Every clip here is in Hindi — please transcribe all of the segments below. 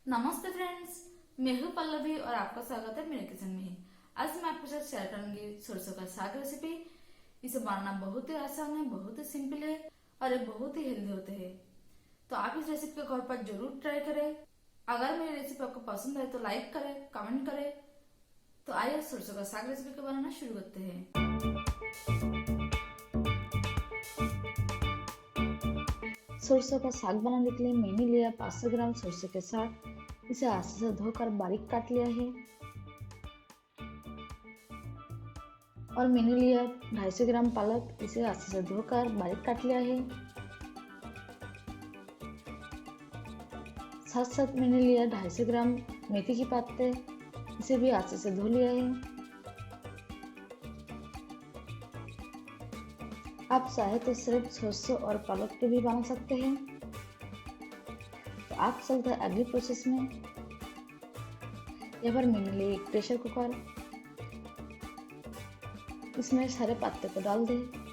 नमस्ते फ्रेंड्स, मैं हूं पल्लवी और आपका स्वागत है मेरे किचन में। आज मैं आपके साथ शेयर करूंगी सरसों का साग रेसिपी। इसे बनाना बहुत ही आसान है, बहुत ही सिंपल है और ये बहुत ही हेल्दी होते हैं। तो आप इस रेसिपी को घर पर जरूर ट्राई करें। अगर मेरी रेसिपी आपको पसंद है तो लाइक करें, कमेंट करें। तो आइए सरसों का साग रेसिपी को बनाना शुरू करते हैं। सरसों का साग बनाने के लिए मैंने लिया 500 ग्राम सरसों के साग। इसे हाथ से धोकर बारीक काट लिया है। और मैंने लिया 250 ग्राम पालक। इसे हाथ से धोकर बारीक काट लिया है। साथ साथ मैंने लिया 250 ग्राम मेथी की पत्ते। इसे भी हाथ से धो लिया है। आप चाहे तो सिर्फ सरसों और पालक के भी बना सकते हैं। तो आप चलते हैं अगली प्रोसेस में। यहाँ पर मैंने लिए एक प्रेशर कुकर। इसमें सारे पत्ते को डाल दें।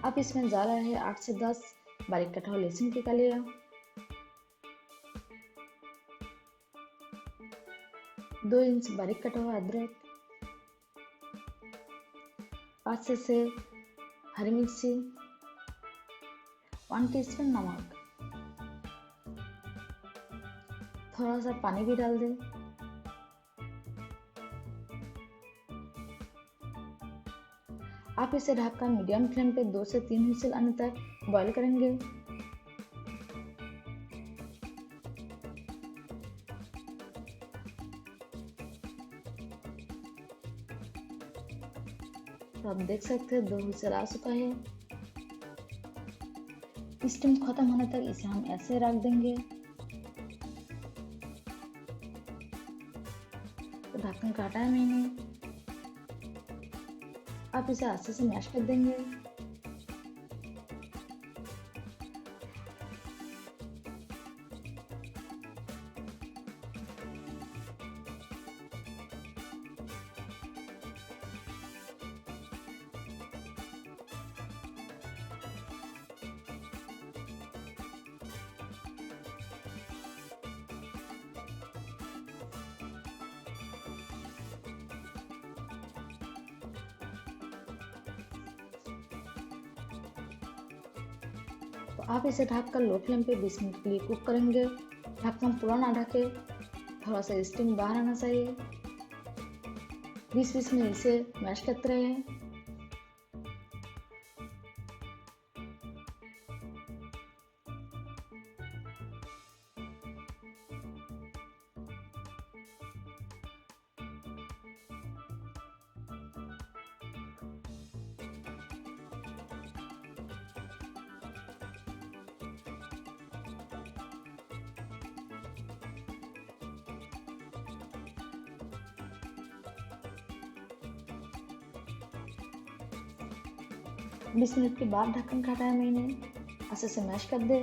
अब इसमें डाला है 8 से 10 बारीक कटा हुआ लहसुन की कलियां, 2 इंच बारीक कटा हुआ अदरक, 5 से 6 हरी मिर्ची, 1 टीस्पून नमक। थोड़ा सा पानी भी डाल दें। आप इसे ढककर मीडियम फ्लेम पे 2 से 3 व्हिसल आने तक बॉईल करेंगे। तो आप देख सकते हैं 2 व्हिसल आ चुका है। स्टीम खत्म होने तक इसे हम ऐसे रख देंगे। तो ढक्कन काटा है मैंने। आप इसे हाथ से मैश कर देंगे। तो आप इसे ढककर लो फ्लेम पे 20 मिनट के लिए कुक करेंगे। ढक्कन पूरा ना ढके, थोड़ा सा स्टीम बाहर आना चाहिए। 20-20 मिनट इसे मैश करते रहे। बीस मिनट के बाद ढक्कन काटा है मैंने। अच्छे से मैश कर दे।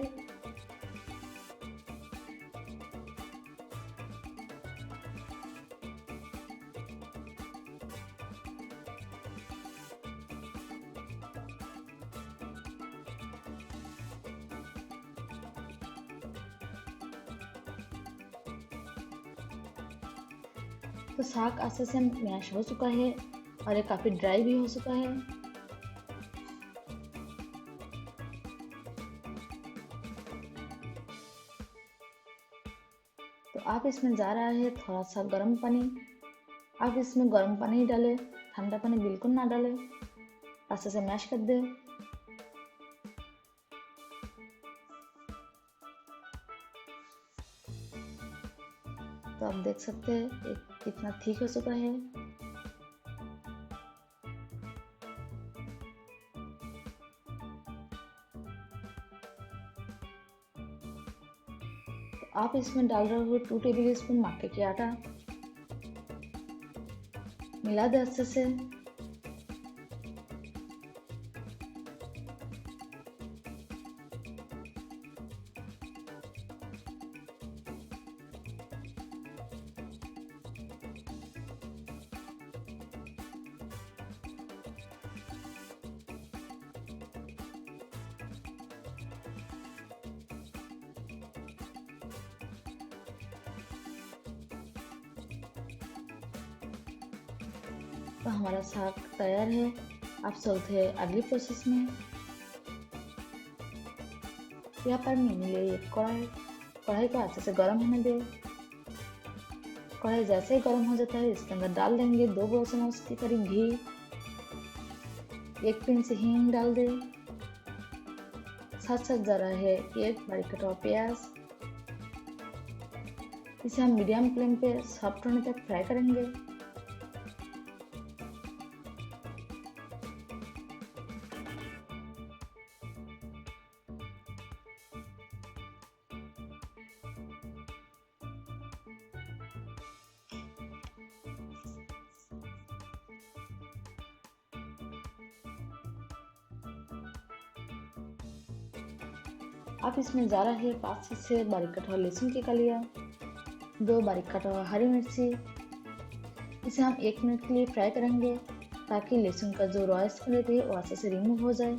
तो साग अच्छे से मैश हो चुका है और ये काफी ड्राई भी हो चुका है। तो आप इसमें जा रहा है थोड़ा सा गर्म पानी। आप इसमें गर्म पानी ही डालें, ठंडा पानी बिल्कुल ना डालें। अच्छे से मैश कर दे। तो आप देख सकते हैं कितना ठीक हो चुका है। तो आप इसमें डाल रहे हो 2 टेबल स्पून मक्के की आटा। मिला दे अच्छे से। तो हमारा साग तैयार है। आप चलते हैं अगली प्रोसेस में। यहाँ पर मैंने लिए एक कढ़ाई को अच्छे से गर्म होने दे। कढ़ाई जैसे ही गर्म हो जाता है इसके अंदर डाल देंगे 2 बड़े चम्मच के करीब घी, 1 पिंच हींग डाल दे, साथ साथ जा रहा है 1 बारीक कटा हुआ प्याज। इसे हम मीडियम फ्लेम पे सॉफ्ट होने तक फ्राई करेंगे। अब इसमें जा रहा है 5 से 6 बारीक कटा हुआ लहसुन की कलियां, 2 बारीक कटा हुआ हरी मिर्ची। इसे हम 1 मिनट के लिए फ्राई करेंगे ताकि लहसुन का जो रॉ स्मेल है वो अच्छे से रिमूव हो जाए।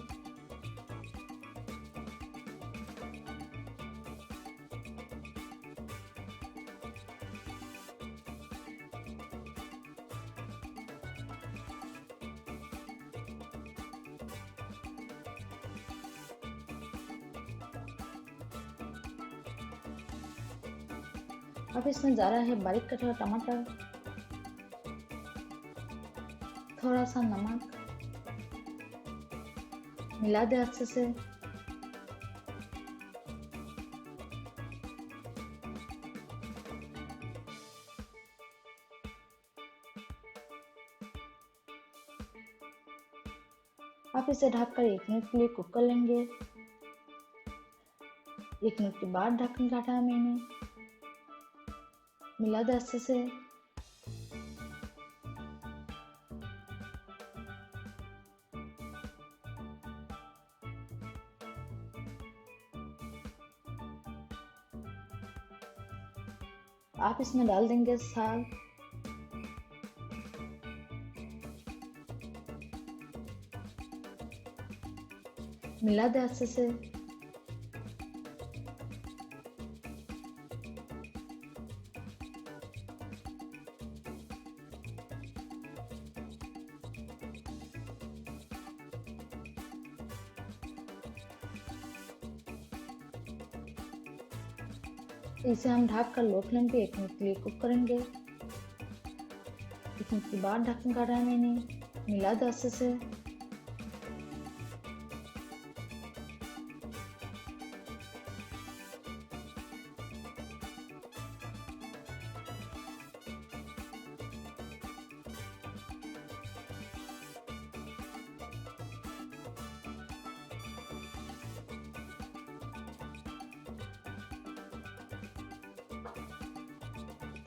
अब इसमें जा रहा है बारीक कटा हुआ टमाटर, थोड़ा सा नमक, मिला दे अच्छे से। आप इसे ढककर 1 मिनट के लिए कुक कर लेंगे। 1 मिनट के बाद ढक्कन काटा है मैंने, मिला दे अच्छे से। आप इसमें डाल देंगे साग, मिला दे अच्छे से। इसे हम ढककर लो फ्लेम पे 1 मिनट के लिए कुक करेंगे। 1 मिनट के बाद ढक्कन काटा है मैंने, मिला दे अच्छे से।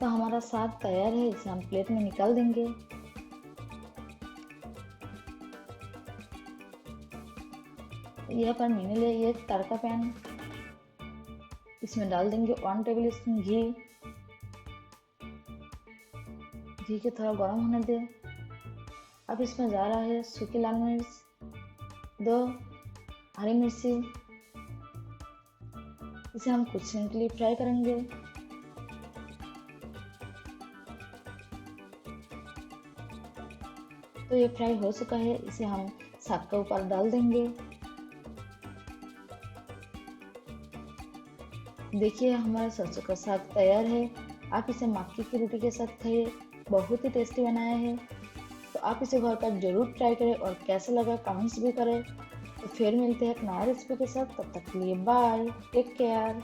तो हमारा साग तैयार है, इसे हम प्लेट में निकाल देंगे। यहाँ पर मैंने लिया एक तड़का पैन, इसमें डाल देंगे 1 टेबल स्पून घी। घी को थोड़ा गर्म होने दे। अब इसमें जा रहा है सूखी लाल मिर्च, 2 हरी मिर्ची। इसे हम कुछ सेकंड के लिए फ्राई करेंगे। तो ये फ्राई हो चुका है, इसे हम साग के ऊपर डाल देंगे। देखिए हमारा सरसों का साग तैयार है। आप इसे मक्के की रोटी के साथ खाइए, बहुत ही टेस्टी बनाया है। तो आप इसे घर पर जरूर ट्राई करें और कैसा लगा कमेंट्स भी करें। तो फिर मिलते हैं एक नया रेसिपी के साथ, तब तक के लिए बाय, टेक केयर।